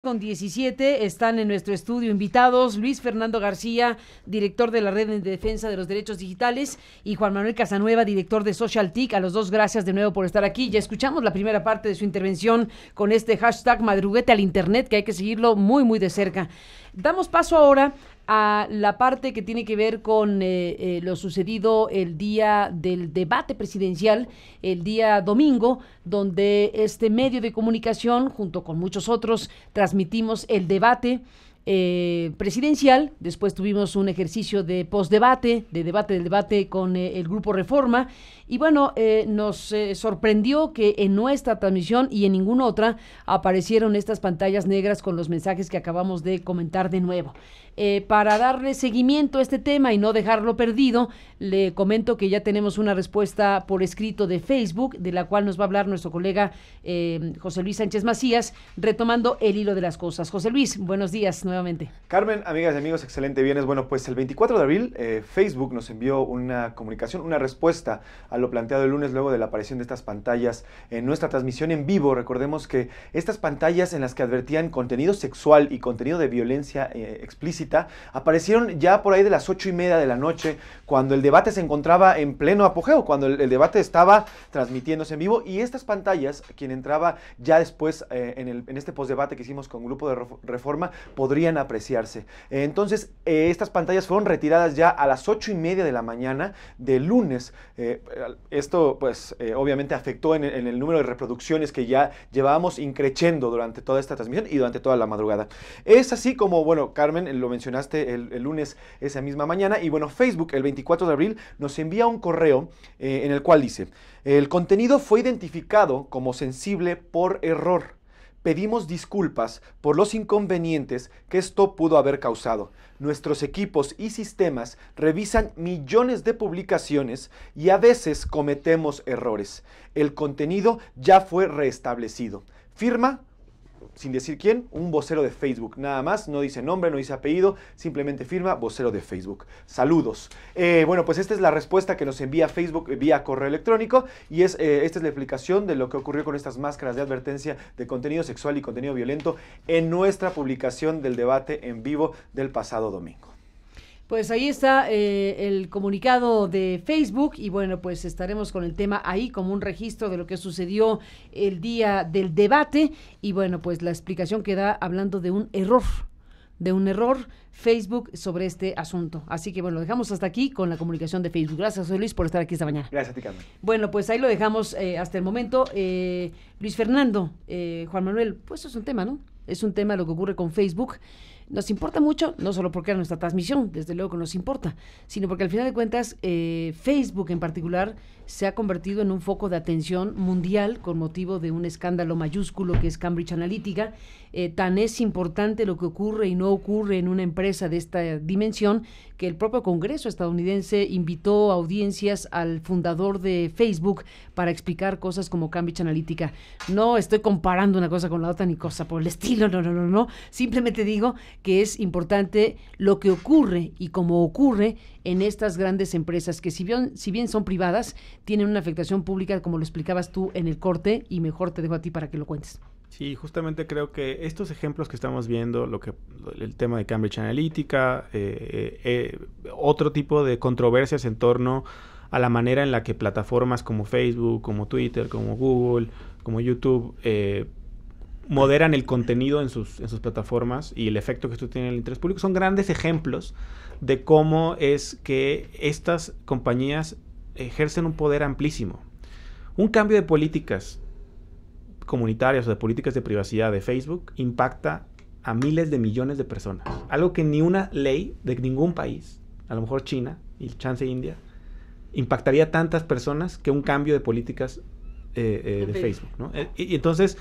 Con 17 están en nuestro estudio invitados Luis Fernando García, director de la Red de Defensa de los Derechos Digitales, y Juan Manuel Casanueva, director de Social TIC. A los dos, gracias de nuevo por estar aquí. Ya escuchamos la primera parte de su intervención con este hashtag Madruguete al Internet, que hay que seguirlo muy, muy de cerca. Damos paso ahora a la parte que tiene que ver con lo sucedido el día del debate presidencial, el día domingo, donde este medio de comunicación, junto con muchos otros, transmitimos el debate presidencial. Después tuvimos un ejercicio de postdebate, de debate del debate con el Grupo Reforma. Y bueno, nos sorprendió que en nuestra transmisión y en ninguna otra aparecieron estas pantallas negras con los mensajes que acabamos de comentar de nuevo. Para darle seguimiento a este tema y no dejarlo perdido, le comento que ya tenemos una respuesta por escrito de Facebook, de la cual nos va a hablar nuestro colega José Luis Sánchez Macías, retomando el hilo de las cosas. José Luis, buenos días nuevamente. Carmen, amigas y amigos, excelente viernes. Bueno, pues el 24 de abril Facebook nos envió una comunicación, una respuesta a lo planteado el lunes luego de la aparición de estas pantallas en nuestra transmisión en vivo. Recordemos que estas pantallas en las que advertían contenido sexual y contenido de violencia explícita aparecieron ya por ahí de las 8:30 de la noche, cuando el debate se encontraba en pleno apogeo, cuando el debate estaba transmitiéndose en vivo, y estas pantallas, quien entraba ya después en este postdebate que hicimos con Grupo de Reforma, podrían apreciarse. Entonces, estas pantallas fueron retiradas ya a las 8:30 de la mañana del lunes. Esto, pues, obviamente afectó en el número de reproducciones que ya llevábamos increciendo durante toda esta transmisión y durante toda la madrugada. Es así como, bueno, Carmen, lo mencionaste el lunes, esa misma mañana, y bueno, Facebook el 24 de abril nos envía un correo en el cual dice: el contenido fue identificado como sensible por error. Pedimos disculpas por los inconvenientes que esto pudo haber causado. Nuestros equipos y sistemas revisan millones de publicaciones y a veces cometemos errores. El contenido ya fue restablecido. Firma, sin decir quién, un vocero de Facebook, nada más, no dice nombre, no dice apellido, simplemente firma vocero de Facebook. Saludos. Bueno, pues esta es la respuesta que nos envía Facebook vía correo electrónico, y esta es la explicación de lo que ocurrió con estas máscaras de advertencia de contenido sexual y contenido violento en nuestra publicación del debate en vivo del pasado domingo. Pues ahí está el comunicado de Facebook, y bueno, pues estaremos con el tema ahí como un registro de lo que sucedió el día del debate, y bueno, pues la explicación que da hablando de un error Facebook sobre este asunto. Así que bueno, lo dejamos hasta aquí con la comunicación de Facebook. Gracias, José Luis, por estar aquí esta mañana. Gracias a ti, Carmen. Bueno, pues ahí lo dejamos hasta el momento. Luis Fernando, Juan Manuel, pues es un tema, ¿no? Es un tema lo que ocurre con Facebook. Nos importa mucho, no solo porque era nuestra transmisión, desde luego que nos importa, sino porque al final de cuentas Facebook en particular se ha convertido en un foco de atención mundial con motivo de un escándalo mayúsculo que es Cambridge Analytica. Tan es importante lo que ocurre y no ocurre en una empresa de esta dimensión que el propio Congreso estadounidense invitó a audiencias al fundador de Facebook para explicar cosas como Cambridge Analytica. No estoy comparando una cosa con la otra ni cosa por el estilo, no. Simplemente digo que es importante lo que ocurre y cómo ocurre en estas grandes empresas que si bien son privadas, tienen una afectación pública, como lo explicabas tú en el corte, y mejor te dejo a ti para que lo cuentes. Sí, justamente creo que estos ejemplos que estamos viendo, el tema de Cambridge Analytica, otro tipo de controversias en torno a la manera en la que plataformas como Facebook, como Twitter, como Google, como YouTube moderan el contenido en sus plataformas y el efecto que esto tiene en el interés público, son grandes ejemplos de cómo es que estas compañías ejercen un poder amplísimo. Un cambio de políticas comunitarias o de políticas de privacidad de Facebook impacta a miles de millones de personas. Algo que ni una ley de ningún país, a lo mejor China y chance India, impactaría a tantas personas que un cambio de políticas de Facebook, ¿no? Y entonces,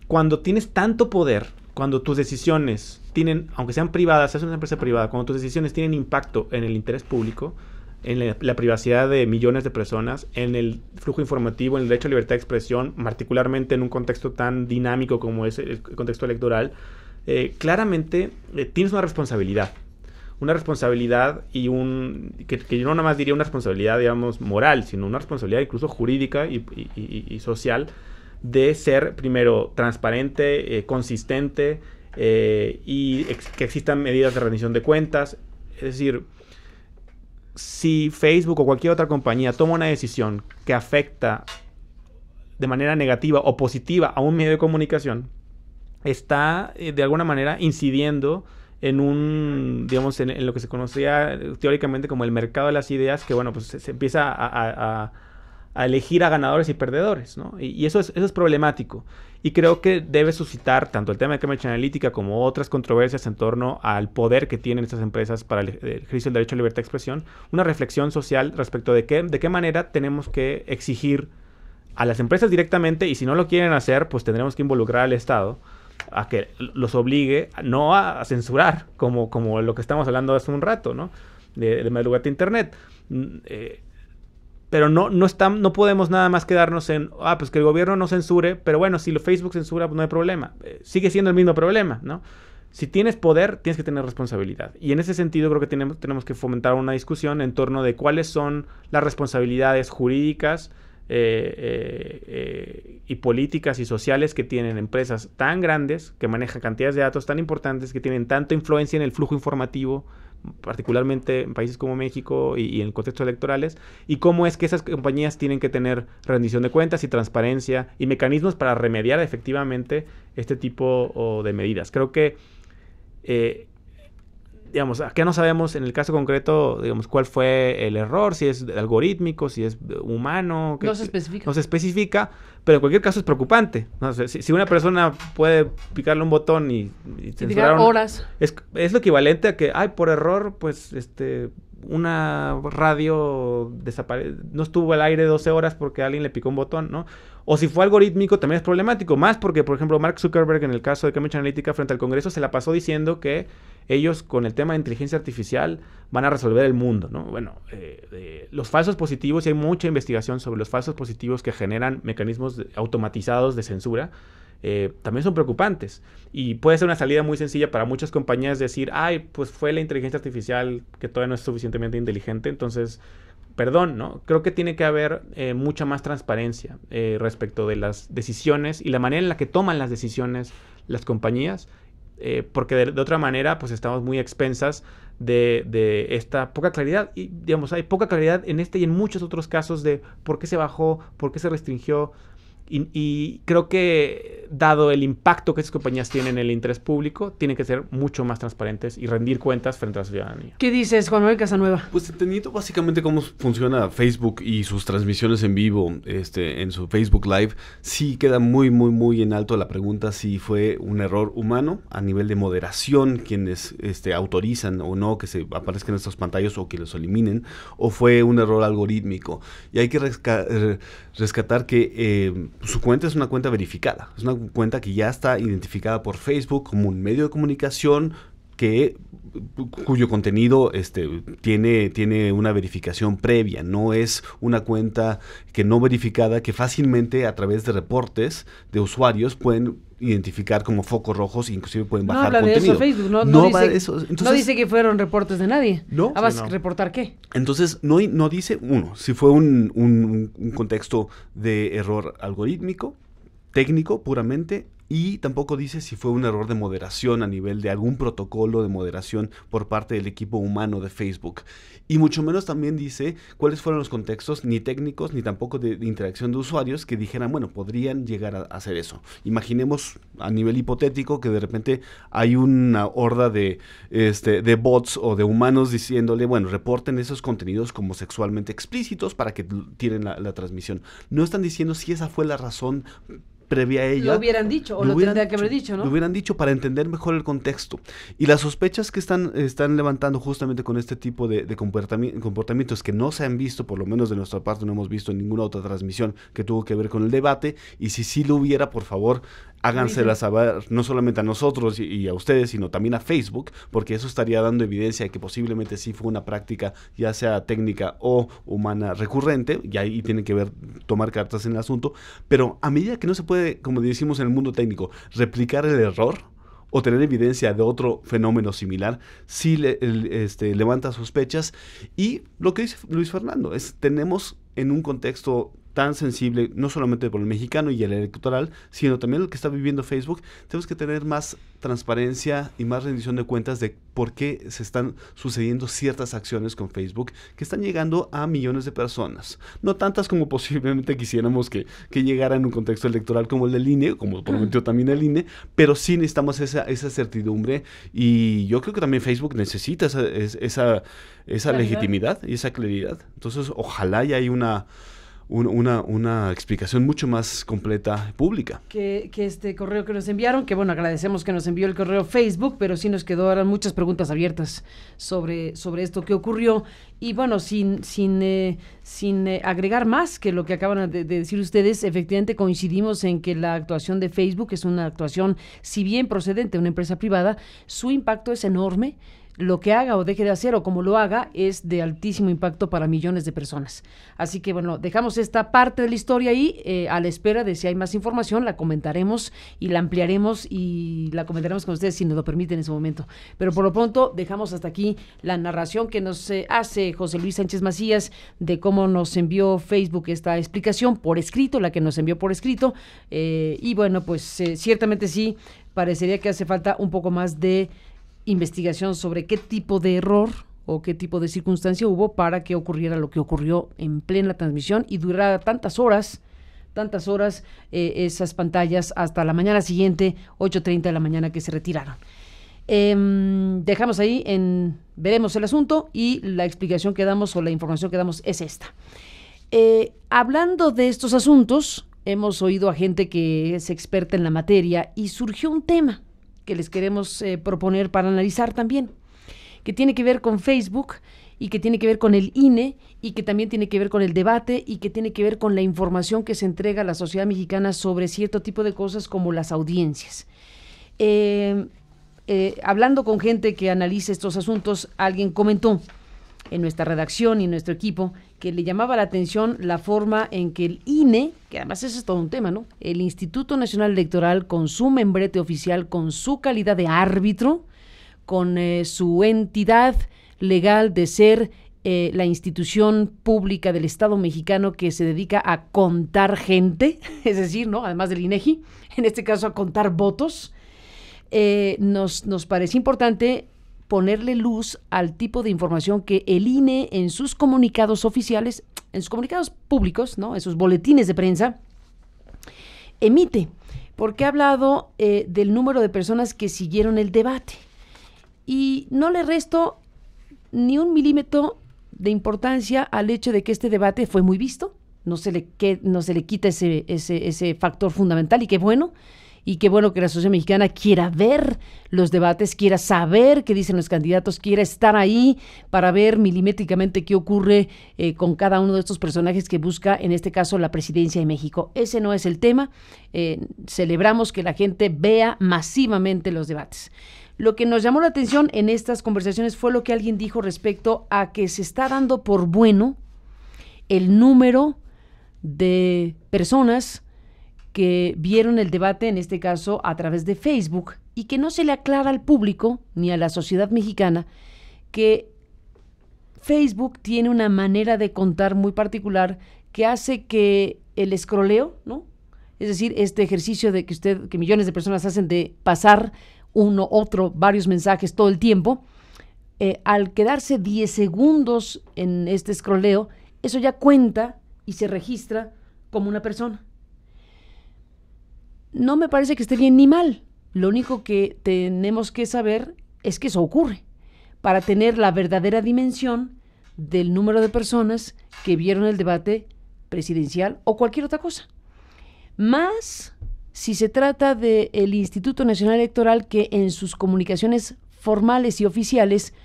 cuando tienes tanto poder, cuando tus decisiones tienen, aunque sean privadas, es una empresa privada, cuando tus decisiones tienen impacto en el interés público, en la privacidad de millones de personas, en el flujo informativo, en el derecho a libertad de expresión, particularmente en un contexto tan dinámico como es el contexto electoral, claramente tienes una responsabilidad y que yo no nada más diría una responsabilidad, digamos, moral, sino una responsabilidad incluso jurídica y social de ser, primero, transparente, consistente y que existan medidas de rendición de cuentas. Es decir, si Facebook o cualquier otra compañía toma una decisión que afecta de manera negativa o positiva a un medio de comunicación, está de alguna manera incidiendo en digamos, en lo que se conocía teóricamente como el mercado de las ideas, que bueno, pues se empieza a elegir a ganadores y perdedores, ¿no? Y eso es problemático. Y creo que debe suscitar tanto el tema de Cambridge Analytica como otras controversias en torno al poder que tienen estas empresas para el ejercicio del derecho a libertad de expresión, una reflexión social respecto de qué manera tenemos que exigir a las empresas directamente, y si no lo quieren hacer, pues tendremos que involucrar al Estado a que los obligue no a censurar, como lo que estamos hablando hace un rato, ¿no? De madrugada de Internet. Pero no podemos nada más quedarnos en, pues que el gobierno no censure, pero bueno, si Facebook censura, pues no hay problema. Sigue siendo el mismo problema, ¿no? Si tienes poder, tienes que tener responsabilidad. Y en ese sentido creo que tenemos que fomentar una discusión en torno de cuáles son las responsabilidades jurídicas y políticas y sociales que tienen empresas tan grandes, que manejan cantidades de datos tan importantes, que tienen tanta influencia en el flujo informativo, particularmente en países como México y en contextos electorales, y cómo es que esas compañías tienen que tener rendición de cuentas y transparencia y mecanismos para remediar efectivamente este tipo de medidas. Creo que digamos, acá no sabemos en el caso concreto, digamos, cuál fue el error, si es algorítmico, si es humano. No se especifica. No se especifica, pero en cualquier caso es preocupante. No sé, si una persona puede picarle un botón y censurar horas. Es lo equivalente a que, por error, pues, una radio no estuvo al aire 12 horas porque alguien le picó un botón, ¿no? O si fue algorítmico, también es problemático. Más porque, por ejemplo, Mark Zuckerberg, en el caso de Cambridge Analytica, frente al Congreso, se la pasó diciendo que ellos, con el tema de inteligencia artificial, van a resolver el mundo, ¿no? Bueno, los falsos positivos, y hay mucha investigación sobre los falsos positivos que generan mecanismos automatizados de censura, también son preocupantes. Y puede ser una salida muy sencilla para muchas compañías decir, pues fue la inteligencia artificial que todavía no es suficientemente inteligente, entonces, perdón, ¿no? Creo que tiene que haber mucha más transparencia respecto de las decisiones y la manera en la que toman las decisiones las compañías, porque de otra manera, pues estamos muy expensas de esta poca claridad. Y, digamos, hay poca claridad en este y en muchos otros casos de por qué se bajó, por qué se restringió. Y creo que, dado el impacto que esas compañías tienen en el interés público, tienen que ser mucho más transparentes y rendir cuentas frente a la ciudadanía. ¿Qué dices, Juan Manuel Casanueva? Pues entendiendo básicamente cómo funciona Facebook y sus transmisiones en vivo en su Facebook Live, sí queda muy, muy, muy en alto la pregunta si fue un error humano a nivel de moderación, quienes autorizan o no que se aparezcan estos pantallas o que los eliminen, o fue un error algorítmico. Y hay que rescatar que su cuenta es una cuenta verificada, es una cuenta que ya está identificada por Facebook como un medio de comunicación cuyo contenido tiene una verificación previa, no es una cuenta que no verificada que fácilmente a través de reportes de usuarios pueden identificar como focos rojos e inclusive pueden bajar contenido. No habla de eso Facebook, no dice que fueron reportes de nadie. ¿No? ¿Reportar qué? Entonces no dice, si fue un contexto de error algorítmico, técnico puramente, y tampoco dice si fue un error de moderación a nivel de algún protocolo de moderación por parte del equipo humano de Facebook. Y mucho menos también dice cuáles fueron los contextos, ni técnicos, ni tampoco de interacción de usuarios, que dijeran, podrían llegar a hacer eso. Imaginemos a nivel hipotético que de repente hay una horda de bots o de humanos diciéndole, reporten esos contenidos como sexualmente explícitos para que tiren la transmisión. No están diciendo si esa fue la razón previa a ella. Lo hubieran dicho, o lo tendría que haber dicho, ¿no? Lo hubieran dicho para entender mejor el contexto. Y las sospechas que están levantando justamente con este tipo de comportamientos que no se han visto, por lo menos de nuestra parte no hemos visto en ninguna otra transmisión que tuvo que ver con el debate, y si sí lo hubiera, por favor, háganselas saber, no solamente a nosotros y a ustedes, sino también a Facebook, porque eso estaría dando evidencia de que posiblemente sí fue una práctica, ya sea técnica o humana recurrente, y ahí tiene que ver tomar cartas en el asunto, pero a medida que no se puede, como decimos en el mundo técnico, replicar el error o tener evidencia de otro fenómeno similar, sí levanta sospechas. Y lo que dice Luis Fernando tenemos en un contexto tan sensible, no solamente por el mexicano y el electoral, sino también lo que está viviendo Facebook, tenemos que tener más transparencia y más rendición de cuentas de por qué se están sucediendo ciertas acciones con Facebook que están llegando a millones de personas. No tantas como posiblemente quisiéramos que llegaran en un contexto electoral como el del INE, como prometió también el INE, pero sí necesitamos esa certidumbre, y yo creo que también Facebook necesita esa legitimidad y esa claridad. Entonces, ojalá ya haya una explicación mucho más completa, pública. Que este correo que nos enviaron, que bueno, agradecemos que nos envió el correo Facebook, pero sí nos quedaron muchas preguntas abiertas sobre esto que ocurrió. Y bueno, sin agregar más que lo que acaban de decir ustedes, efectivamente coincidimos en que la actuación de Facebook es una actuación, si bien procedente de una empresa privada, su impacto es enorme. Lo que haga o deje de hacer o como lo haga es de altísimo impacto para millones de personas. Así que bueno, dejamos esta parte de la historia ahí a la espera de si hay más información, la comentaremos y la ampliaremos y la comentaremos con ustedes si nos lo permiten en ese momento. Pero por lo pronto dejamos hasta aquí la narración que nos hace José Luis Sánchez Macías de cómo nos envió Facebook esta explicación por escrito, la que nos envió por escrito. Y bueno, pues ciertamente sí, parecería que hace falta un poco más de investigación sobre qué tipo de error o qué tipo de circunstancia hubo para que ocurriera lo que ocurrió en plena transmisión y durara tantas horas esas pantallas hasta la mañana siguiente, 8:30 de la mañana, que se retiraron. Dejamos ahí veremos el asunto y la explicación que damos o la información que damos es esta. Hablando de estos asuntos, hemos oído a gente que es experta en la materia y surgió un tema que les queremos proponer para analizar también, que tiene que ver con Facebook y que tiene que ver con el INE y que también tiene que ver con el debate y que tiene que ver con la información que se entrega a la sociedad mexicana sobre cierto tipo de cosas como las audiencias. Hablando con gente que analiza estos asuntos, alguien comentó en nuestra redacción y en nuestro equipo que le llamaba la atención la forma en que el INE, que además ese es todo un tema, ¿no? El Instituto Nacional Electoral, con su membrete oficial, con su calidad de árbitro, con su entidad legal de ser la institución pública del Estado mexicano que se dedica a contar gente, es decir, ¿no? Además del INEGI, en este caso a contar votos, nos parece importante ponerle luz al tipo de información que el INE en sus comunicados oficiales, en sus comunicados públicos, ¿no? En sus boletines de prensa, emite, porque ha hablado del número de personas que siguieron el debate. Y no le resto ni un milímetro de importancia al hecho de que este debate fue muy visto, no se le quita ese factor fundamental, y qué bueno que la sociedad mexicana quiera ver los debates, quiera saber qué dicen los candidatos, quiera estar ahí para ver milimétricamente qué ocurre con cada uno de estos personajes que busca, en este caso, la presidencia de México. Ese no es el tema. Celebramos que la gente vea masivamente los debates. Lo que nos llamó la atención en estas conversaciones fue lo que alguien dijo respecto a que se está dando por bueno el número de personas que vieron el debate, en este caso a través de Facebook, y que no se le aclara al público ni a la sociedad mexicana que Facebook tiene una manera de contar muy particular que hace que el escroleo, ¿no? Es decir, este ejercicio de que millones de personas hacen de pasar uno, otro, varios mensajes todo el tiempo, al quedarse 10 segundos en este escroleo, eso ya cuenta y se registra como una persona. No me parece que esté bien ni mal. Lo único que tenemos que saber es que eso ocurre para tener la verdadera dimensión del número de personas que vieron el debate presidencial o cualquier otra cosa. Más si se trata del Instituto Nacional Electoral, que en sus comunicaciones formales y oficiales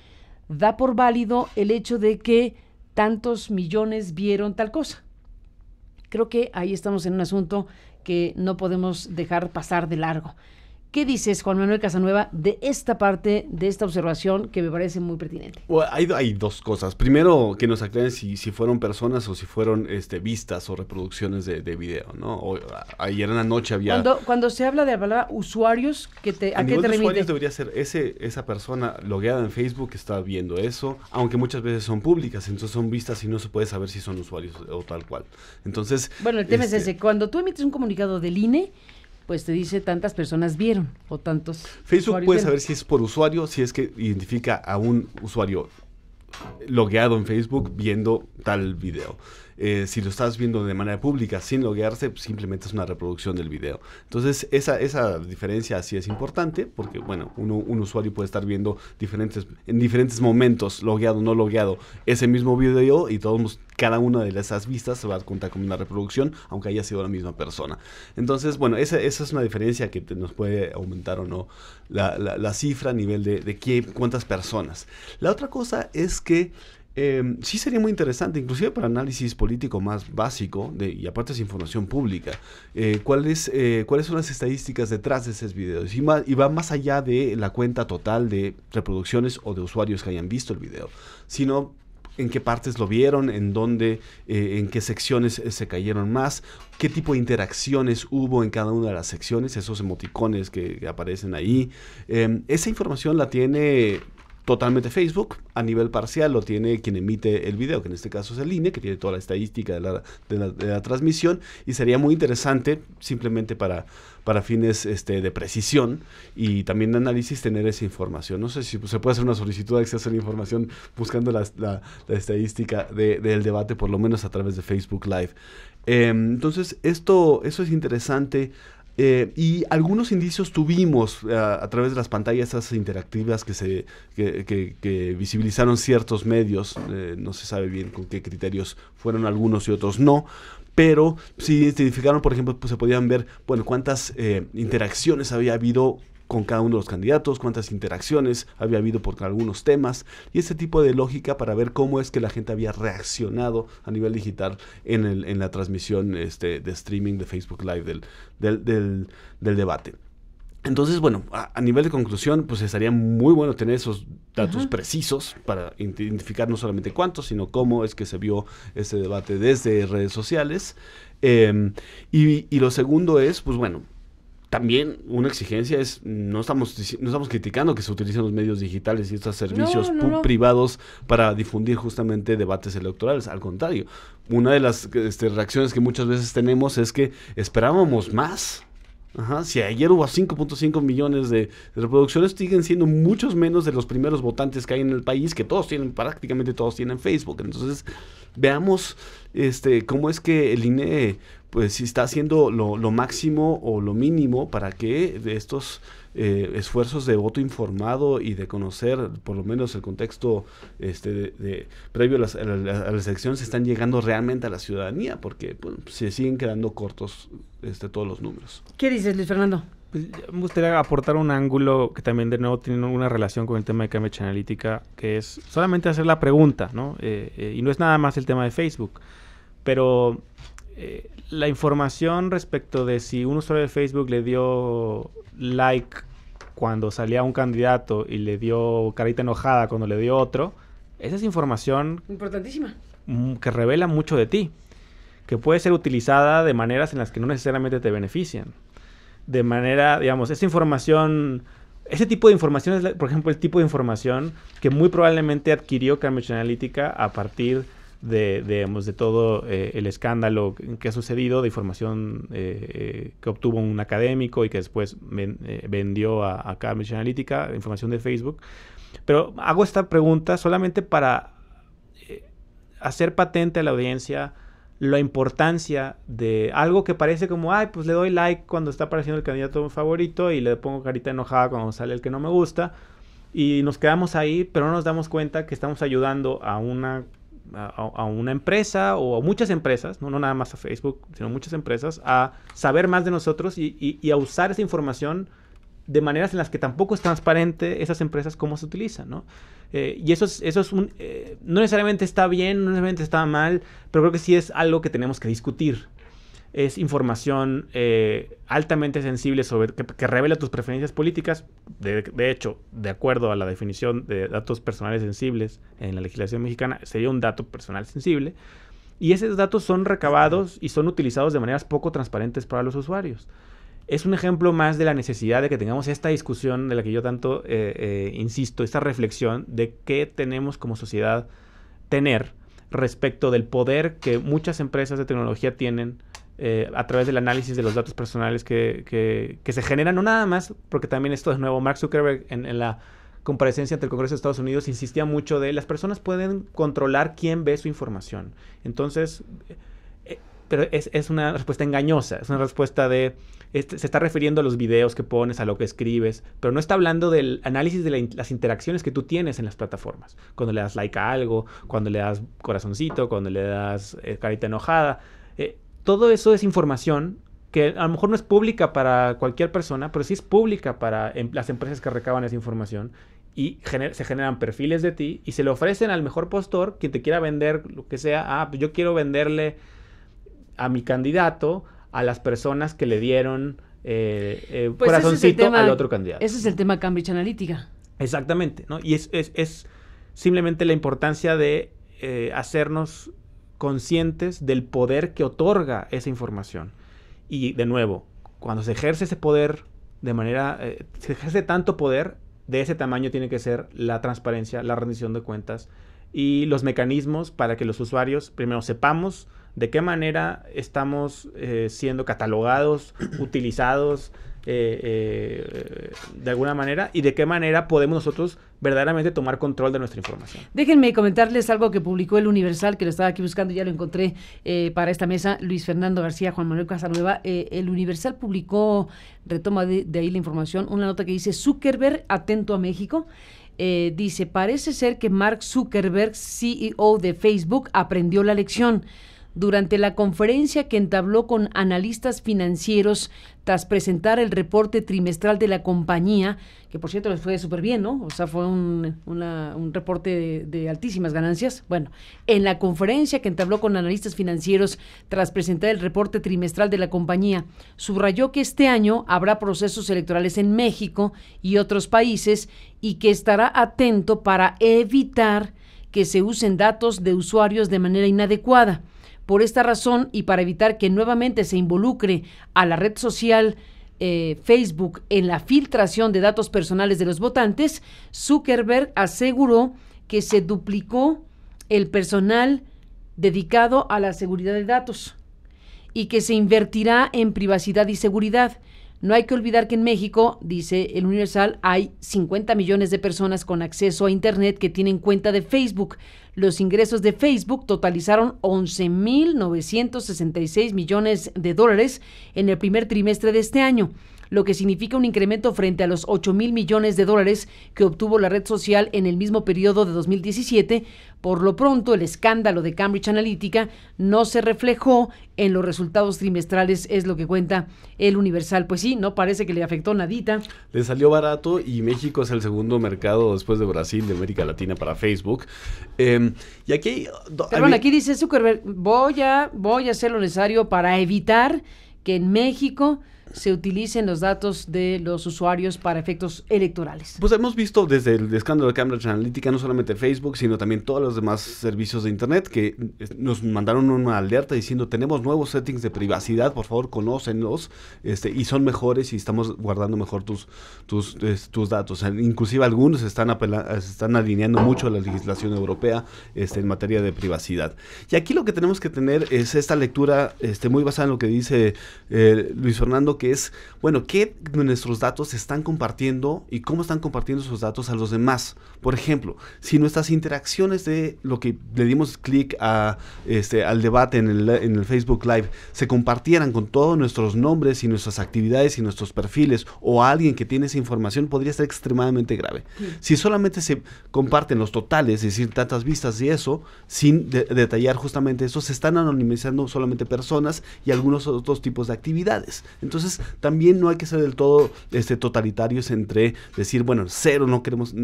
da por válido el hecho de que tantos millones vieron tal cosa. Creo que ahí estamos en un asunto que no podemos dejar pasar de largo. ¿Qué dices, Juan Manuel Casanueva, de esta parte, de esta observación que me parece muy pertinente? Bueno, hay dos cosas. Primero, que nos aclaren si fueron personas o si fueron vistas o reproducciones de video, ¿no? Ayer en la noche había... Cuando se habla de la palabra usuarios, ¿a qué te remite? Usuarios debería ser esa persona logueada en Facebook que está viendo eso, aunque muchas veces son públicas, entonces son vistas y no se puede saber si son usuarios o tal cual. Entonces... Bueno, el tema es ese. Cuando tú emites un comunicado del INE, pues te dice tantas personas vieron o tantos. Facebook puede saber si es por usuario, si es que identifica a un usuario logueado en Facebook viendo tal video. Si lo estás viendo de manera pública sin loguearse, pues simplemente es una reproducción del video. Entonces, esa diferencia sí es importante, porque, bueno, un usuario puede estar viendo en diferentes momentos, logueado o no logueado, ese mismo video, y cada una de esas vistas se va a contar como una reproducción, aunque haya sido la misma persona. Entonces, bueno, esa es una diferencia que nos puede aumentar o no la cifra a nivel de cuántas personas. La otra cosa es que sí sería muy interesante, inclusive para análisis político más básico, y aparte es información pública, cuáles son las estadísticas detrás de esos videos, y va más allá de la cuenta total de reproducciones o de usuarios que hayan visto el video, sino en qué partes lo vieron, en dónde, en qué secciones se cayeron más, qué tipo de interacciones hubo en cada una de las secciones, esos emoticones que aparecen ahí. Esa información la tiene totalmente Facebook. A nivel parcial lo tiene quien emite el video, que en este caso es el INE, que tiene toda la estadística de la transmisión, y sería muy interesante, simplemente para fines de precisión y también de análisis, tener esa información. No sé si se puede hacer una solicitud de acceso a la información buscando la estadística del debate, por lo menos a través de Facebook Live. Entonces, eso es interesante. Y algunos indicios tuvimos a través de las pantallas esas interactivas que visibilizaron ciertos medios. No se sabe bien con qué criterios fueron algunos y otros no, pero sí identificaron, por ejemplo, pues se podían ver, bueno, cuántas interacciones había habido con cada uno de los candidatos, cuántas interacciones había habido por algunos temas, y ese tipo de lógica para ver cómo es que la gente había reaccionado a nivel digital en la transmisión de streaming de Facebook Live del debate. Entonces, bueno, a nivel de conclusión, pues estaría muy bueno tener esos datos precisos para identificar no solamente cuántos, sino cómo es que se vio ese debate desde redes sociales. Y lo segundo es, pues bueno, también una exigencia es, no estamos criticando que se utilicen los medios digitales y estos servicios privados para difundir justamente debates electorales. Al contrario, una de las reacciones que muchas veces tenemos es que esperábamos más. Si ayer hubo 5.5 millones de reproducciones, siguen siendo muchos menos de los primeros votantes que hay en el país, que prácticamente todos tienen Facebook. Entonces, veamos cómo es que el INE pues si está haciendo lo máximo o lo mínimo para que de estos esfuerzos de voto informado y de conocer por lo menos el contexto previo a las elecciones están llegando realmente a la ciudadanía, porque se siguen quedando cortos todos los números. ¿Qué dices, Luis Fernando? Pues me gustaría aportar un ángulo que también de nuevo tiene una relación con el tema de Cambridge Analytica, que es solamente hacer la pregunta, ¿no? Y no es nada más el tema de Facebook, pero la información respecto de si un usuario de Facebook le dio like cuando salía un candidato y le dio carita enojada cuando le dio otro, esa es información importantísima que revela mucho de ti, que puede ser utilizada de maneras en las que no necesariamente te benefician. De manera, digamos, esa información, ese tipo de información es, por ejemplo, el tipo de información que muy probablemente adquirió Cambridge Analytica a partir de todo el escándalo que ha sucedido, de información que obtuvo un académico y que después vendió a Cambridge Analytica, información de Facebook. Pero hago esta pregunta solamente para hacer patente a la audiencia la importancia de algo que parece como, pues le doy like cuando está apareciendo el candidato favorito y le pongo carita enojada cuando sale el que no me gusta, y nos quedamos ahí, pero no nos damos cuenta que estamos ayudando a una empresa o a muchas empresas, no nada más a Facebook, sino muchas empresas, a saber más de nosotros y a usar esa información de maneras en las que tampoco es transparente esas empresas cómo se utilizan, ¿no? Y eso es no necesariamente está bien, no necesariamente está mal, pero creo que sí es algo que tenemos que discutir. es información altamente sensible sobre que revela tus preferencias políticas. De hecho, de acuerdo a la definición de datos personales sensibles en la legislación mexicana, sería un dato personal sensible. Y esos datos son recabados y son utilizados de maneras poco transparentes para los usuarios. Es un ejemplo más de la necesidad de que tengamos esta discusión de la que yo tanto insisto, esta reflexión de qué tenemos como sociedad tener respecto del poder que muchas empresas de tecnología tienen a través del análisis de los datos personales que se generan, no nada más, porque también esto es nuevo. Mark Zuckerberg en la comparecencia ante el Congreso de Estados Unidos insistía mucho de las personas pueden controlar quién ve su información. Entonces, pero es una respuesta engañosa, es una respuesta de... se está refiriendo a los videos que pones, a lo que escribes, pero no está hablando del análisis de las interacciones que tú tienes en las plataformas. Cuando le das like a algo, cuando le das corazoncito, cuando le das carita enojada. Todo eso es información que a lo mejor no es pública para cualquier persona, pero sí es pública para las empresas que recaban esa información. Y se generan perfiles de ti y se le ofrecen al mejor postor, quien te quiera vender lo que sea. Pues yo quiero venderle a mi candidato a las personas que le dieron pues corazoncito al otro candidato. Ese es el tema Cambridge Analytica. Exactamente, ¿no? Y es simplemente la importancia de hacernos conscientes del poder que otorga esa información. Y de nuevo, cuando se ejerce ese poder de manera... se ejerce tanto poder, de ese tamaño tiene que ser la transparencia, la rendición de cuentas y los mecanismos para que los usuarios primero sepamos de qué manera estamos siendo catalogados, utilizados de alguna manera y de qué manera podemos nosotros verdaderamente tomar control de nuestra información. Déjenme comentarles algo que publicó El Universal, que lo estaba aquí buscando, ya lo encontré para esta mesa, Luis Fernando García, Juan Manuel Casanueva. El Universal publicó, retoma de ahí la información, una nota que dice Zuckerberg atento a México. Dice, parece ser que Mark Zuckerberg, CEO de Facebook, aprendió la lección. Durante la conferencia que entabló con analistas financieros tras presentar el reporte trimestral de la compañía, que por cierto les fue súper bien, ¿no? O sea, fue un reporte de altísimas ganancias. Bueno, en la conferencia que entabló con analistas financieros tras presentar el reporte trimestral de la compañía, subrayó que este año habrá procesos electorales en México y otros países y que estará atento para evitar que se usen datos de usuarios de manera inadecuada. Por esta razón y para evitar que nuevamente se involucre a la red social Facebook en la filtración de datos personales de los votantes, Zuckerberg aseguró que se duplicó el personal dedicado a la seguridad de datos y que se invertirá en privacidad y seguridad. No hay que olvidar que en México, dice El Universal, hay 50 millones de personas con acceso a Internet que tienen cuenta de Facebook. Los ingresos de Facebook totalizaron 11.966 millones de dólares en el primer trimestre de este año, lo que significa un incremento frente a los 8,000 millones de dólares que obtuvo la red social en el mismo periodo de 2017. Por lo pronto, el escándalo de Cambridge Analytica no se reflejó en los resultados trimestrales, es lo que cuenta El Universal. Pues sí, no parece que le afectó nadita. Le salió barato y México es el segundo mercado después de Brasil, de América Latina para Facebook. Y aquí... Perdón, aquí dice Zuckerberg, voy a hacer lo necesario para evitar que en México se utilicen los datos de los usuarios para efectos electorales. Pues hemos visto desde el escándalo de Cambridge Analytica, no solamente Facebook, sino también todos los demás servicios de Internet que nos mandaron una alerta diciendo tenemos nuevos settings de privacidad, por favor conócenlos, y son mejores y estamos guardando mejor tus datos. Inclusive algunos se están alineando mucho a la legislación europea en materia de privacidad. Y aquí lo que tenemos que tener es esta lectura muy basada en lo que dice Luis Fernando, que es, bueno, qué nuestros datos se están compartiendo y cómo están compartiendo esos datos a los demás. Por ejemplo, si nuestras interacciones de lo que le dimos clic al debate en el Facebook Live se compartieran con todos nuestros nombres y nuestras actividades y nuestros perfiles o a alguien que tiene esa información, podría ser extremadamente grave. Si solamente se comparten los totales, es decir, tantas vistas y eso, sin detallar justamente eso, se están anonimizando solamente personas y algunos otros tipos de actividades. Entonces, Entonces, también no hay que ser del todo totalitarios entre decir, bueno, cero, no queremos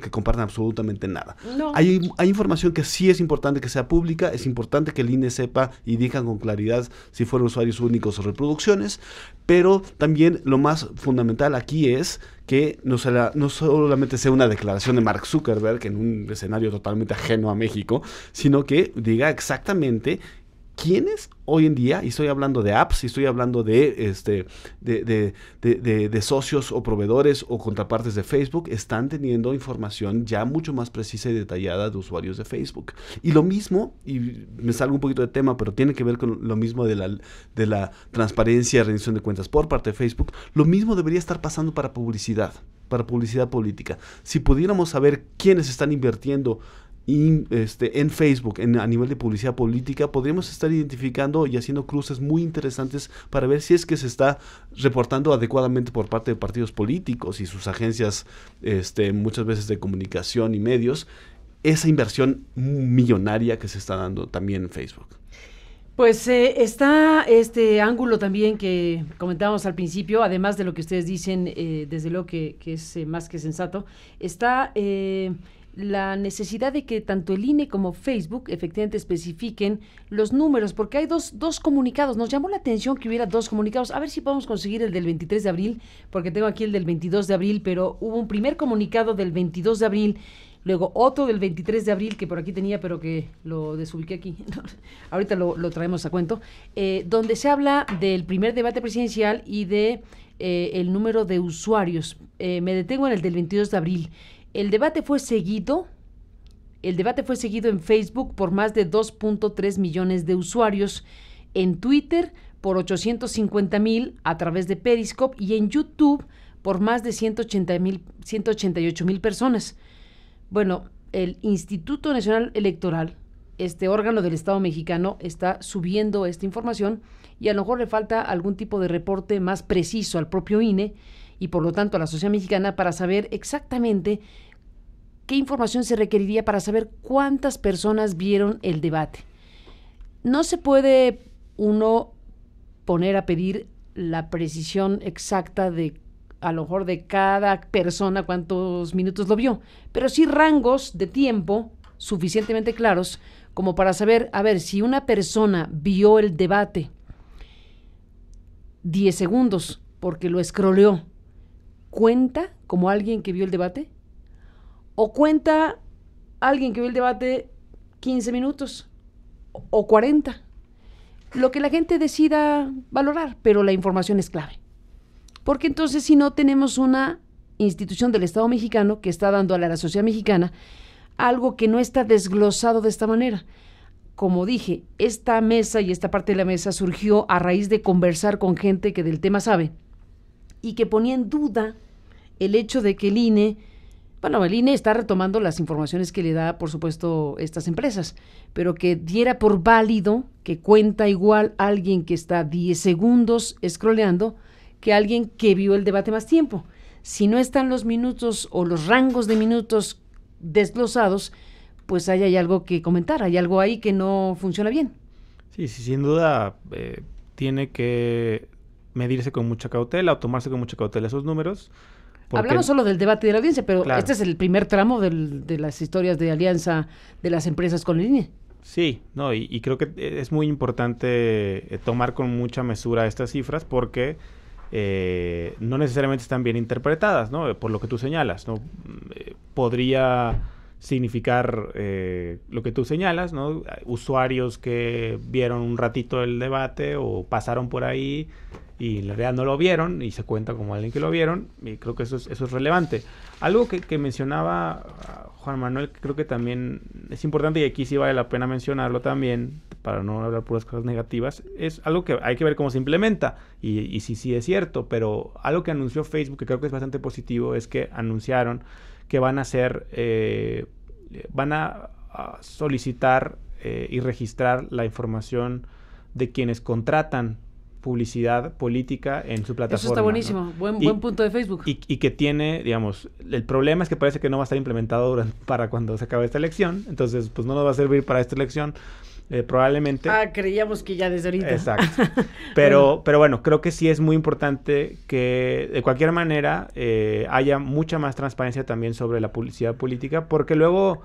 que compartan absolutamente nada. No. Hay información que sí es importante que sea pública, es importante que el INE sepa y diga con claridad si fueron usuarios únicos o reproducciones, pero también lo más fundamental aquí es que no solamente sea una declaración de Mark Zuckerberg en un escenario totalmente ajeno a México, sino que diga exactamente quiénes hoy en día, y estoy hablando de apps, y estoy hablando de socios o proveedores o contrapartes de Facebook, están teniendo información ya mucho más precisa y detallada de usuarios de Facebook. Y lo mismo, y me salgo un poquito de tema, pero tiene que ver con lo mismo de la transparencia y rendición de cuentas por parte de Facebook, lo mismo debería estar pasando para publicidad política. Si pudiéramos saber quiénes están invirtiendo en Facebook, a nivel de publicidad política, podríamos estar identificando y haciendo cruces muy interesantes para ver si es que se está reportando adecuadamente por parte de partidos políticos y sus agencias, muchas veces de comunicación y medios, esa inversión millonaria que se está dando también en Facebook. Pues está este ángulo también que comentábamos al principio, además de lo que ustedes dicen, desde luego que es más que sensato, está la necesidad de que tanto el INE como Facebook efectivamente especifiquen los números, porque hay dos comunicados. Nos llamó la atención que hubiera dos comunicados. A ver si podemos conseguir el del 23 de abril, porque tengo aquí el del 22 de abril, pero hubo un primer comunicado del 22 de abril, luego otro del 23 de abril, que por aquí tenía, pero que lo desubiqué aquí. Ahorita lo traemos a cuento, donde se habla del primer debate presidencial y de el número de usuarios. Me detengo en el del 22 de abril. El debate fue seguido en Facebook por más de 2.3 millones de usuarios, en Twitter por 850,000 a través de Periscope y en YouTube por más de 188,000 personas. Bueno, el Instituto Nacional Electoral, este órgano del Estado mexicano, está subiendo esta información y a lo mejor le falta algún tipo de reporte más preciso al propio INE y por lo tanto a la sociedad mexicana para saber exactamente qué información se requeriría para saber cuántas personas vieron el debate. No se puede uno poner a pedir la precisión exacta de a lo mejor de cada persona cuántos minutos lo vio, pero sí rangos de tiempo suficientemente claros como para saber, a ver, si una persona vio el debate 10 segundos porque lo scrolleó, ¿cuenta como alguien que vio el debate? ¿O cuenta alguien que vio el debate 15 minutos o 40? Lo que la gente decida valorar, pero la información es clave. Porque entonces si no tenemos una institución del Estado mexicano que está dando a la sociedad mexicana algo que no está desglosado de esta manera. Como dije, esta mesa y esta parte de la mesa surgió a raíz de conversar con gente que del tema sabe y que ponía en duda el hecho de que el INE está retomando las informaciones que le da, por supuesto, estas empresas, pero que diera por válido que cuenta igual alguien que está 10 segundos scrolleando que alguien que vio el debate más tiempo. Si no están los minutos o los rangos de minutos desglosados, pues hay algo que comentar, hay algo ahí que no funciona bien. Sí, sin duda tiene que medirse con mucha cautela o tomarse con mucha cautela esos números. Hablamos solo del debate de la audiencia, pero claro, este es el primer tramo de las historias de alianza de las empresas con el INE. Sí, y creo que es muy importante tomar con mucha mesura estas cifras porque no necesariamente están bien interpretadas, ¿no? Por lo que tú señalas, ¿no? Podría significar lo que tú señalas, ¿no? Usuarios que vieron un ratito el debate o pasaron por ahí y en realidad no lo vieron y se cuenta como alguien que lo vieron, y creo que eso es relevante. Algo que mencionaba Juan Manuel, que creo que también es importante y aquí sí vale la pena mencionarlo también, para no hablar puras cosas negativas, es algo que hay que ver cómo se implementa y sí es cierto, pero algo que anunció Facebook, que creo que es bastante positivo, es que anunciaron que van a hacer, van a solicitar y registrar la información de quienes contratan publicidad política en su plataforma. Eso está buenísimo, ¿no? Buen punto de Facebook. Y que tiene, digamos, el problema es que parece que no va a estar implementado para cuando se acabe esta elección, entonces pues no nos va a servir para esta elección, probablemente. Creíamos que ya desde ahorita. Exacto. Pero bueno, creo que sí es muy importante que de cualquier manera haya mucha más transparencia también sobre la publicidad política, porque luego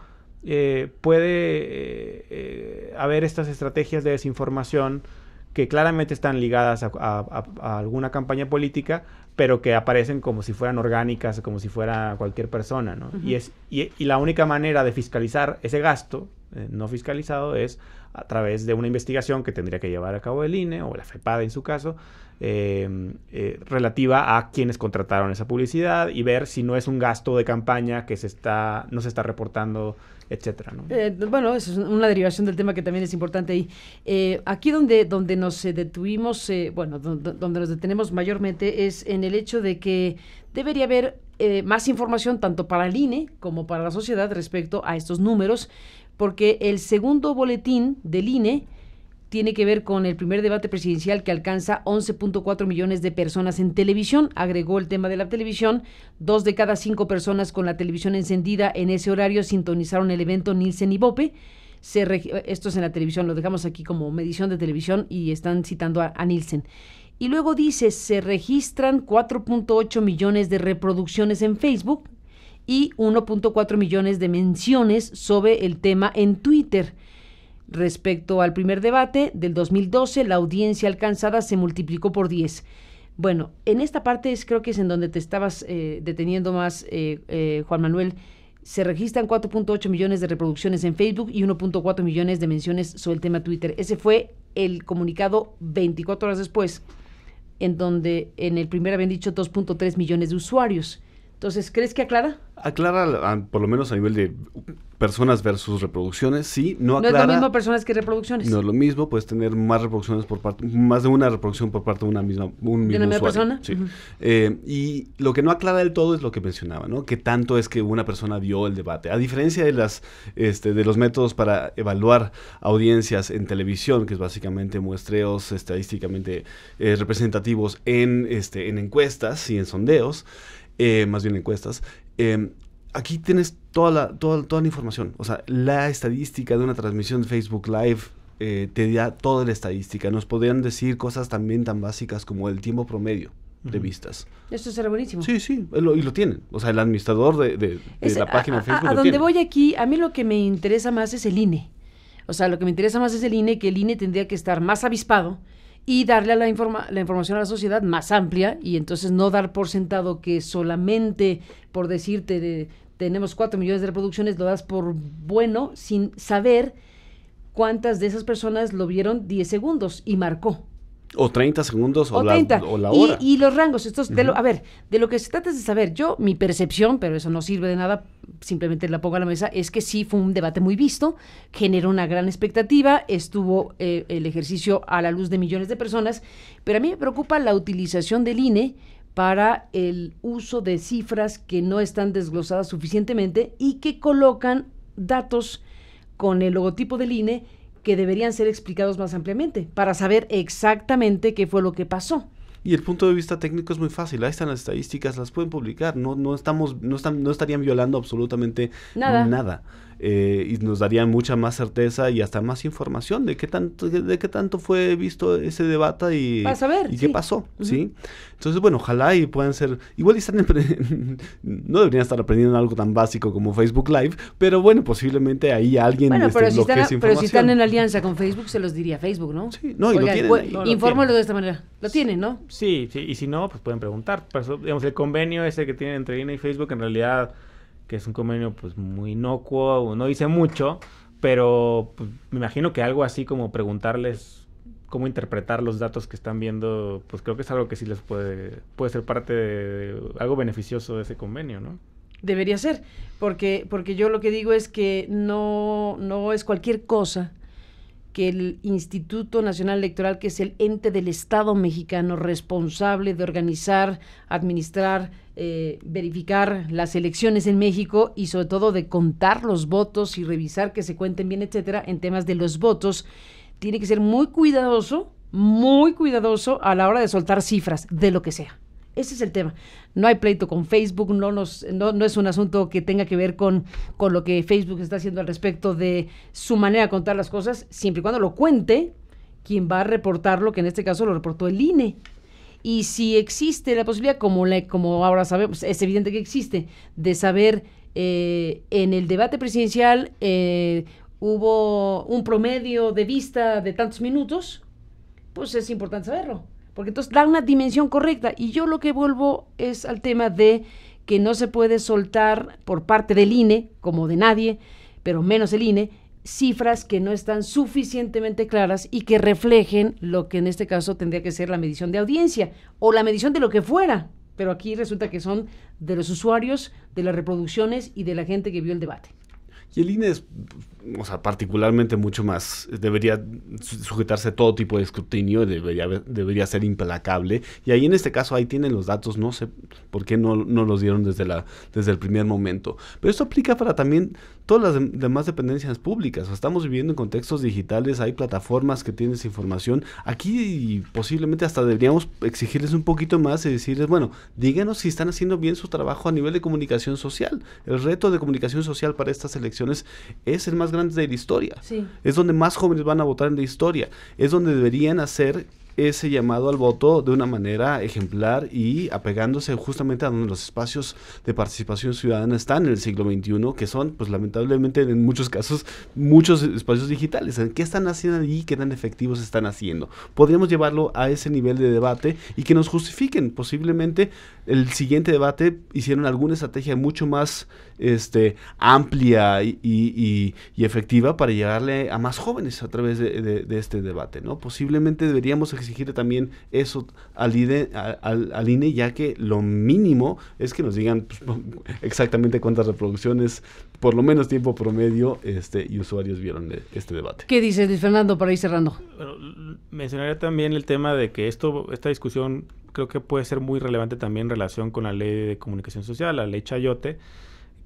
puede haber estas estrategias de desinformación que claramente están ligadas a alguna campaña política, pero que aparecen como si fueran orgánicas, como si fuera cualquier persona, ¿no? Uh-huh. Y la única manera de fiscalizar ese gasto no fiscalizado es a través de una investigación que tendría que llevar a cabo el INE o la FEPADE en su caso, relativa a quienes contrataron esa publicidad y ver si no es un gasto de campaña que no se está reportando, etcétera, ¿no? Bueno, eso es una derivación del tema que también es importante ahí. Aquí donde nos detuvimos, donde nos detenemos mayormente es en el hecho de que debería haber más información tanto para el INE como para la sociedad respecto a estos números, porque el segundo boletín del INE tiene que ver con el primer debate presidencial que alcanza 11.4 millones de personas en televisión. Agregó el tema de la televisión. 2 de cada 5 personas con la televisión encendida en ese horario sintonizaron el evento Nielsen y Bope. Esto es en la televisión, lo dejamos aquí como medición de televisión y están citando a Nielsen. Y luego dice, se registran 4.8 millones de reproducciones en Facebook y 1.4 millones de menciones sobre el tema en Twitter. Respecto al primer debate del 2012, la audiencia alcanzada se multiplicó por 10. Bueno, en esta parte creo que es en donde te estabas deteniendo más, Juan Manuel. Se registran 4.8 millones de reproducciones en Facebook y 1.4 millones de menciones sobre el tema Twitter. Ese fue el comunicado 24 horas después, en donde en el primero habían dicho 2.3 millones de usuarios. Entonces, ¿crees que aclara? Aclara, por lo menos a nivel de personas versus reproducciones, sí. No aclara. No es lo mismo personas que reproducciones. No es lo mismo, puedes tener más reproducciones más de una reproducción por parte de un mismo usuario. ¿Persona? Sí. Uh-huh. Y lo que no aclara del todo es lo que mencionaba, ¿no? Que tanto es que una persona vio el debate. A diferencia de de los métodos para evaluar audiencias en televisión, que es básicamente muestreos estadísticamente representativos en encuestas y en sondeos, más bien encuestas, aquí tienes toda la información. O sea, la estadística de una transmisión de Facebook Live te da toda la estadística. Nos podrían decir cosas también tan básicas como el tiempo promedio de vistas. Esto será buenísimo. Sí, y lo tienen. O sea, el administrador de la página de Facebook a donde voy aquí, a mí lo que me interesa más es el INE. O sea, lo que me interesa más es el INE, que el INE tendría que estar más avispado y darle la información a la sociedad más amplia, y entonces no dar por sentado que solamente por decirte tenemos 4 millones de reproducciones, lo das por bueno sin saber cuántas de esas personas lo vieron 10 segundos y marcó. O 30 segundos o 30. O la hora. Y los rangos. Estos, de lo que se trata es de saber. Mi percepción, pero eso no sirve de nada, simplemente la pongo a la mesa, es que sí fue un debate muy visto, generó una gran expectativa, estuvo el ejercicio a la luz de millones de personas, pero a mí me preocupa la utilización del INE para el uso de cifras que no están desglosadas suficientemente y que colocan datos con el logotipo del INE que deberían ser explicados más ampliamente para saber exactamente qué fue lo que pasó. Y el punto de vista técnico es muy fácil. Ahí están las estadísticas, las pueden publicar. No estarían violando absolutamente nada. Y nos darían mucha más certeza y hasta más información de qué tanto fue visto ese debate y qué pasó. Uh-huh. ¿Sí? Entonces, bueno, ojalá y puedan ser... Igual no deberían estar aprendiendo algo tan básico como Facebook Live, pero bueno, posiblemente ahí alguien pero si están en alianza con Facebook, se los diría Facebook, ¿no? Sí, no, y oigan, lo tienen. Infórmalo de esta manera. Lo tienen, ¿no? Sí, y si no, pues pueden preguntar. Pero, digamos, el convenio ese que tienen entre INE y Facebook, en realidad, que es un convenio pues muy inocuo, no dice mucho, pero pues, me imagino que algo así como preguntarles cómo interpretar los datos que están viendo, pues creo que es algo que sí les puede ser parte de algo beneficioso de ese convenio, ¿no? Debería ser, porque yo lo que digo es que no es cualquier cosa que el Instituto Nacional Electoral, que es el ente del Estado mexicano responsable de organizar, administrar, verificar las elecciones en México y sobre todo de contar los votos y revisar que se cuenten bien, etcétera, en temas de los votos, tiene que ser muy cuidadoso a la hora de soltar cifras de lo que sea. Ese es el tema. No hay pleito con Facebook, no es un asunto que tenga que ver con lo que Facebook está haciendo al respecto de su manera de contar las cosas, siempre y cuando lo cuente quien va a reportarlo, que en este caso lo reportó el INE. Y si existe la posibilidad, como ahora sabemos, es evidente que existe, de saber en el debate presidencial hubo un promedio de vista de tantos minutos, pues es importante saberlo, porque entonces da una dimensión correcta. Y yo lo que vuelvo es al tema de que no se puede soltar por parte del INE, como de nadie, pero menos el INE, cifras que no están suficientemente claras y que reflejen lo que en este caso tendría que ser la medición de audiencia o la medición de lo que fuera, pero aquí resulta que son de los usuarios, de las reproducciones y de la gente que vio el debate. Y el INE es, o sea, particularmente mucho más, debería sujetarse a todo tipo de escrutinio, debería ser implacable. Y ahí en este caso, ahí tienen los datos, no sé por qué no los dieron desde el primer momento. Pero esto aplica para también todas las demás dependencias públicas. O sea, estamos viviendo en contextos digitales, hay plataformas que tienen esa información. Aquí posiblemente hasta deberíamos exigirles un poquito más y decirles, bueno, díganos si están haciendo bien su trabajo a nivel de comunicación social. El reto de comunicación social para estas elecciones es el más grande de la historia. Sí. Es donde más jóvenes van a votar en la historia. Es donde deberían hacer ese llamado al voto de una manera ejemplar y apegándose justamente a donde los espacios de participación ciudadana están en el siglo XXI, que son, pues lamentablemente en muchos casos, muchos espacios digitales. ¿Qué están haciendo allí? ¿Qué tan efectivos están haciendo? Podríamos llevarlo a ese nivel de debate y que nos justifiquen. Posiblemente el siguiente debate hicieron alguna estrategia mucho más amplia y efectiva para llegarle a más jóvenes a través de este debate, ¿no? Posiblemente deberíamos exigir también eso al INE, ya que lo mínimo es que nos digan pues, exactamente cuántas reproducciones, por lo menos tiempo promedio, y usuarios vieron este debate. ¿Qué dice Luis Fernando para ir cerrando? Bueno, mencionaría también el tema de que esta discusión creo que puede ser muy relevante también en relación con la ley de comunicación social, la ley Chayote,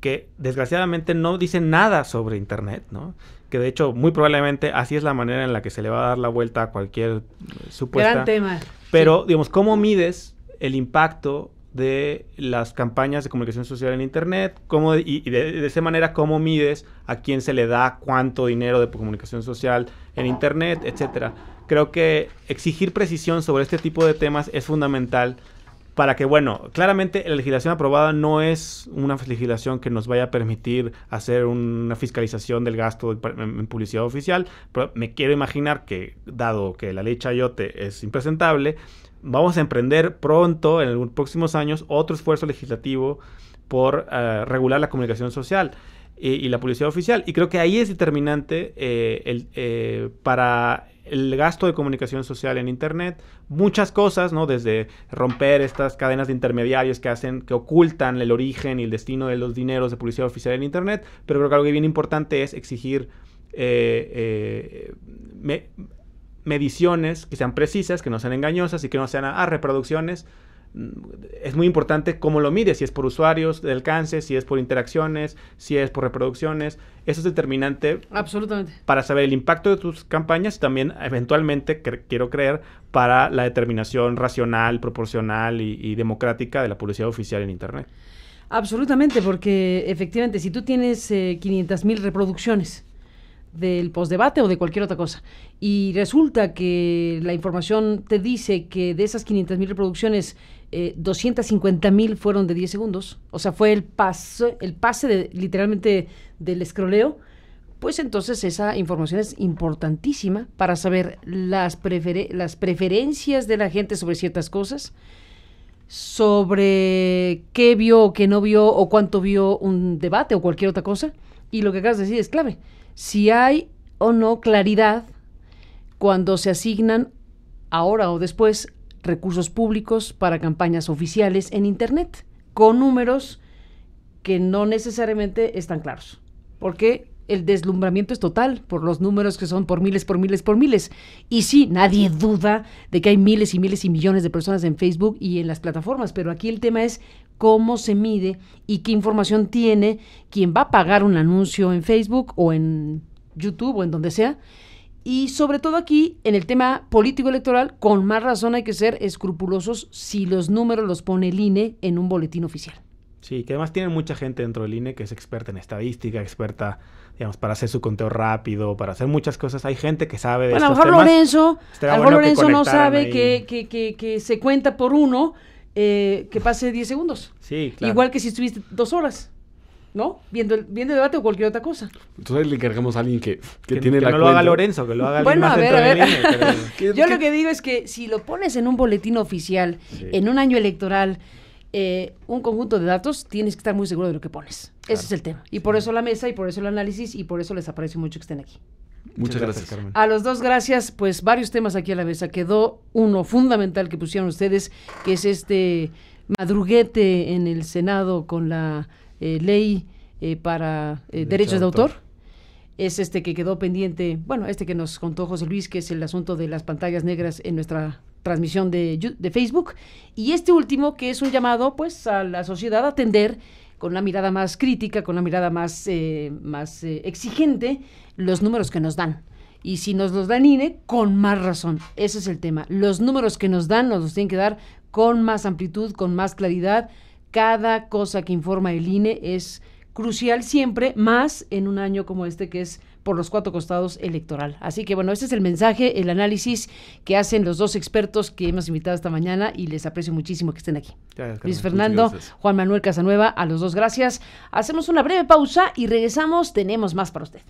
que desgraciadamente no dice nada sobre Internet, ¿no? Que de hecho muy probablemente así es la manera en la que se le va a dar la vuelta a cualquier supuesta... Gran tema. Pero, sí. Digamos, ¿cómo mides el impacto de las campañas de comunicación social en Internet? Y de esa manera, ¿cómo mides a quién se le da cuánto dinero de comunicación social en Internet, etcétera? Creo que exigir precisión sobre este tipo de temas es fundamental para que, bueno, claramente la legislación aprobada no es una legislación que nos vaya a permitir hacer una fiscalización del gasto en publicidad oficial, pero me quiero imaginar que, dado que la ley Chayote es impresentable, vamos a emprender pronto, en los próximos años, otro esfuerzo legislativo por regular la comunicación social y la publicidad oficial. Y creo que ahí es determinante para el gasto de comunicación social en Internet, muchas cosas, ¿no? Desde romper estas cadenas de intermediarios que ocultan el origen y el destino de los dineros de publicidad oficial en Internet, pero creo que algo bien importante es exigir mediciones que sean precisas, que no sean engañosas y que no sean reproducciones. Es muy importante cómo lo mides, si es por usuarios de alcance, si es por interacciones, si es por reproducciones. Eso es determinante. Absolutamente. Para saber el impacto de tus campañas y también eventualmente, quiero creer, para la determinación racional, proporcional y democrática de la publicidad oficial en Internet. Absolutamente, porque efectivamente si tú tienes 500,000 reproducciones del postdebate o de cualquier otra cosa, y resulta que la información te dice que de esas 500,000 reproducciones 250,000 fueron de 10 segundos, o sea, fue el pase literalmente del escroleo, pues entonces esa información es importantísima para saber las preferencias de la gente sobre ciertas cosas, sobre qué vio o qué no vio o cuánto vio un debate o cualquier otra cosa, y lo que acabas de decir es clave. Si hay o no claridad cuando se asignan ahora o después recursos públicos para campañas oficiales en Internet, con números que no necesariamente están claros, porque el deslumbramiento es total por los números que son por miles, por miles, por miles. Y sí, nadie duda de que hay miles y miles y millones de personas en Facebook y en las plataformas, pero aquí el tema es cómo se mide y qué información tiene quien va a pagar un anuncio en Facebook o en YouTube o en donde sea, Y sobre todo aquí, en el tema político-electoral, con más razón hay que ser escrupulosos si los números los pone el INE en un boletín oficial. Sí, que además tienen mucha gente dentro del INE que es experta en estadística, experta, digamos, para hacer su conteo rápido, para hacer muchas cosas. Hay gente que sabe de estos temas. A lo mejor Lorenzo no sabe que se cuenta por uno que pase 10 segundos. Sí, claro. Igual que si estuviste 2 horas, ¿no? Viendo el debate o cualquier otra cosa. Entonces le encargamos a alguien que tiene la no cuenta. lo haga Lorenzo, que lo haga alguien más a dentro ver. del INE. Yo lo que digo es que si lo pones en un boletín oficial, en un año electoral, un conjunto de datos, tienes que estar muy seguro de lo que pones. Claro. Ese es el tema. Y por eso la mesa, y por eso el análisis, y por eso les aprecio mucho que estén aquí. Muchas gracias, Carmen. A los dos, gracias. Pues varios temas aquí a la mesa. Quedó uno fundamental que pusieron ustedes, que es este madruguete en el Senado con la ley para derechos de autor. Es este que quedó pendiente, bueno, este que nos contó José Luis, que es el asunto de las pantallas negras en nuestra transmisión de Facebook, y este último que es un llamado pues a la sociedad a atender con una mirada más crítica, con una mirada más exigente los números que nos dan. Y si nos los dan INE, con más razón. Ese es el tema. Los números que nos dan nos los tienen que dar con más amplitud, con más claridad. Cada cosa que informa el INE es crucial siempre, más en un año como este que es por los 4 costados electoral. Así que bueno, este es el mensaje, el análisis que hacen los dos expertos que hemos invitado esta mañana y les aprecio muchísimo que estén aquí. Gracias, Luis Fernando, Juan Manuel Casanueva, a los dos gracias. Hacemos una breve pausa y regresamos, tenemos más para usted.